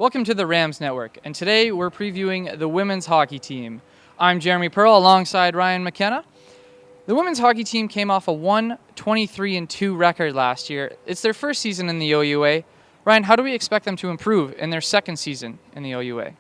Welcome to the Rams Network, and today we're previewing the women's hockey team. I'm Jeremy Pearl alongside Ryan McKenna. The women's hockey team came off a 1-23-2 record last year. It's their first season in the OUA. Ryan, how do we expect them to improve in their second season in the OUA?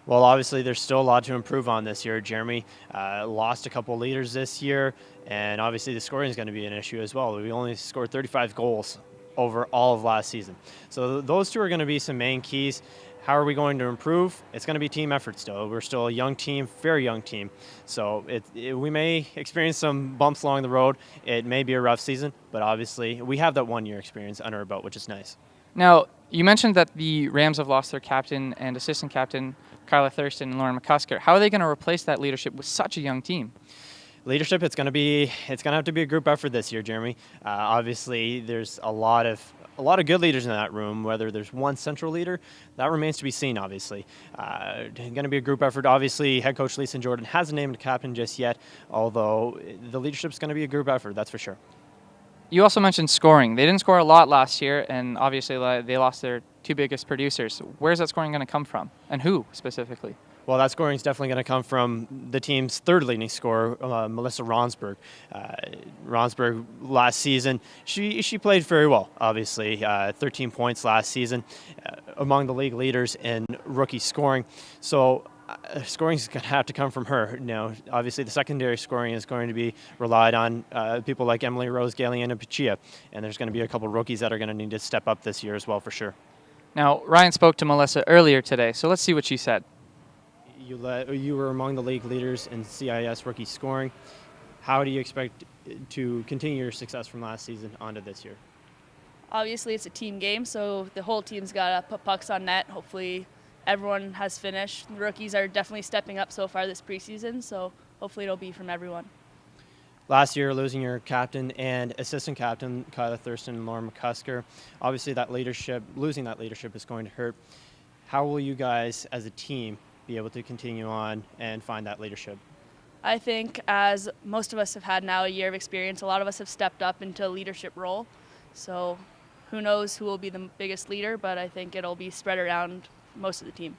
Well, obviously, there's still a lot to improve on this year. Jeremy lost a couple leaders this year, and obviously the scoring is going to be an issue as well. We only scored 35 goals over all of last season. So those two are going to be some main keys. How are we going to improve? It's going to be team effort still. We're still a young team, very young team. So we may experience some bumps along the road. It may be a rough season, but obviously we have that 1 year experience under our belt, which is nice. Now, you mentioned that the Rams have lost their captain and assistant captain, Kyla Thurston and Lauren McCusker. How are they going to replace that leadership with such a young team? Leadership, it's going to have to be a group effort this year, Jeremy. Obviously, there's a lot of good leaders in that room. Whether there's one central leader, that remains to be seen. Obviously, going to be a group effort. Obviously, head coach Lisa Jordan hasn't named a captain just yet, although the leadership is going to be a group effort. That's for sure. You also mentioned scoring. They didn't score a lot last year, and obviously they lost their two biggest producers. Where's that scoring going to come from, and who specifically? Well, that scoring is definitely going to come from the team's third leading scorer, Melissa Ronsberg. Ronsberg last season, she played very well, obviously. 13 points last season, among the league leaders in rookie scoring. So scoring is going to have to come from her. Now, obviously, the secondary scoring is going to be relied on people like Emily Rose, Galeana Pachia, and there's going to be a couple rookies that are going to need to step up this year as well, for sure. Now, Ryan spoke to Melissa earlier today, so let's see what she said. You were among the league leaders in CIS rookie scoring. How do you expect to continue your success from last season onto this year? Obviously, it's a team game, so the whole team's got to put pucks on net. Hopefully, everyone has finished. The rookies are definitely stepping up so far this preseason, so hopefully it'll be from everyone. Last year, losing your captain and assistant captain, Kyla Thurston and Lauren McCusker, obviously losing that leadership is going to hurt. How will you guys, as a team, be able to continue on and find that leadership? I think as most of us have had now a year of experience, a lot of us have stepped up into a leadership role. So who knows who will be the biggest leader, but I think it'll be spread around most of the team.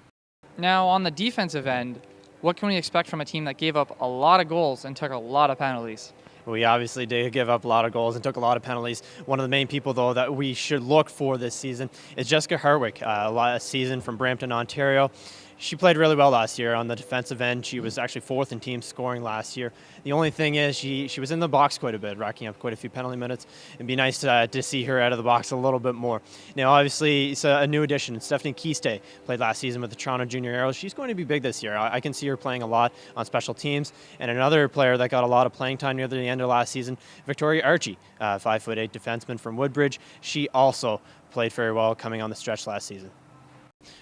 Now, on the defensive end, what can we expect from a team that gave up a lot of goals and took a lot of penalties? We obviously did give up a lot of goals and took a lot of penalties. One of the main people, though, that we should look for this season is Jessica Hartwick, last season from Brampton, Ontario. She played really well last year on the defensive end. She was actually fourth in team scoring last year. The only thing is she was in the box quite a bit, racking up quite a few penalty minutes. It'd be nice to see her out of the box a little bit more. Now, obviously, it's a new addition. Stephanie Keistay played last season with the Toronto Junior Arrows. She's going to be big this year. I can see her playing a lot on special teams. And another player that got a lot of playing time near the end of last season, Victoria Archie, 5'8" defenseman from Woodbridge. She also played very well coming on the stretch last season.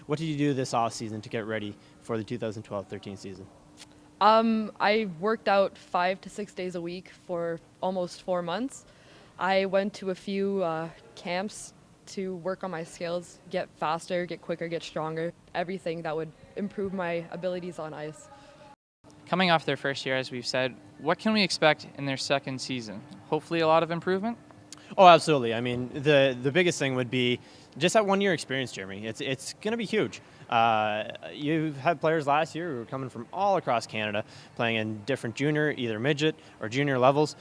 What did you do this offseason to get ready for the 2012-13 season? I worked out 5 to 6 days a week for almost 4 months. I went to a few camps to work on my skills, get faster, get quicker, get stronger, everything that would improve my abilities on ice. Coming off their first year, as we've said, what can we expect in their second season? Hopefully a lot of improvement? Oh, absolutely. I mean, the biggest thing would be just that 1 year experience, Jeremy. It's going to be huge. You've had players last year who were coming from all across Canada, playing in different junior, either midget or junior levels.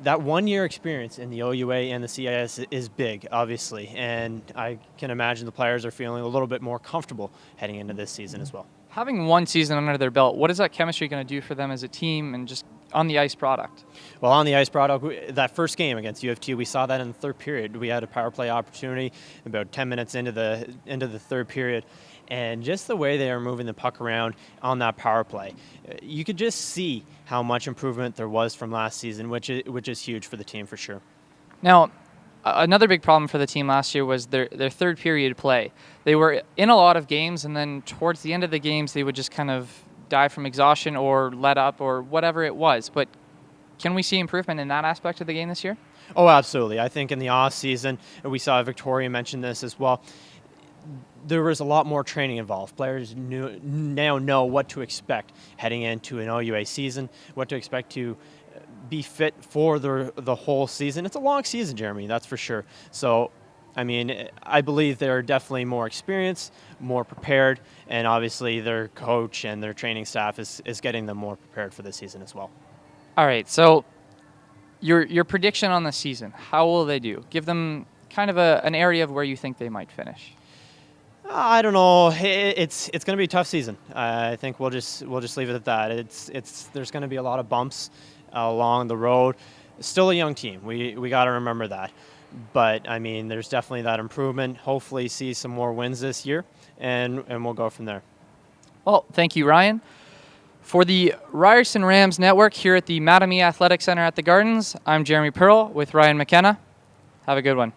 That 1 year experience in the OUA and the CIS is big, obviously, and I can imagine the players are feeling a little bit more comfortable heading into this season as well. Having one season under their belt, what is that chemistry going to do for them as a team and just on the ice product? Well, on the ice product, that first game against U of T, we saw that in the third period. We had a power play opportunity about 10 minutes into the third period. And just the way they are moving the puck around on that power play, you could just see how much improvement there was from last season, which is huge for the team for sure. Now, another big problem for the team last year was their third period play. They were in a lot of games, and then towards the end of the games, they would just kind of die from exhaustion or let up or whatever it was. But can we see improvement in that aspect of the game this year? Oh, absolutely. I think in the off season, we saw Victoria mention this as well. There was a lot more training involved. Players now know what to expect heading into an OUA season, what to expect to be fit for the whole season. It's a long season, Jeremy, that's for sure. So I mean, I believe they're definitely more experienced, more prepared, and obviously their coach and their training staff is getting them more prepared for this season as well. All right, so your prediction on the season, how will they do? Give them kind of an area of where you think they might finish. I don't know. It's going to be a tough season. I think we'll just leave it at that. There's going to be a lot of bumps along the road. Still a young team. We got to remember that. But I mean, there's definitely that improvement. Hopefully, see some more wins this year, and we'll go from there. Well, thank you, Ryan. For the Ryerson Rams Network here at the Mattamy Athletic Center at the Gardens, I'm Jeremy Pearl with Ryan McKenna. Have a good one.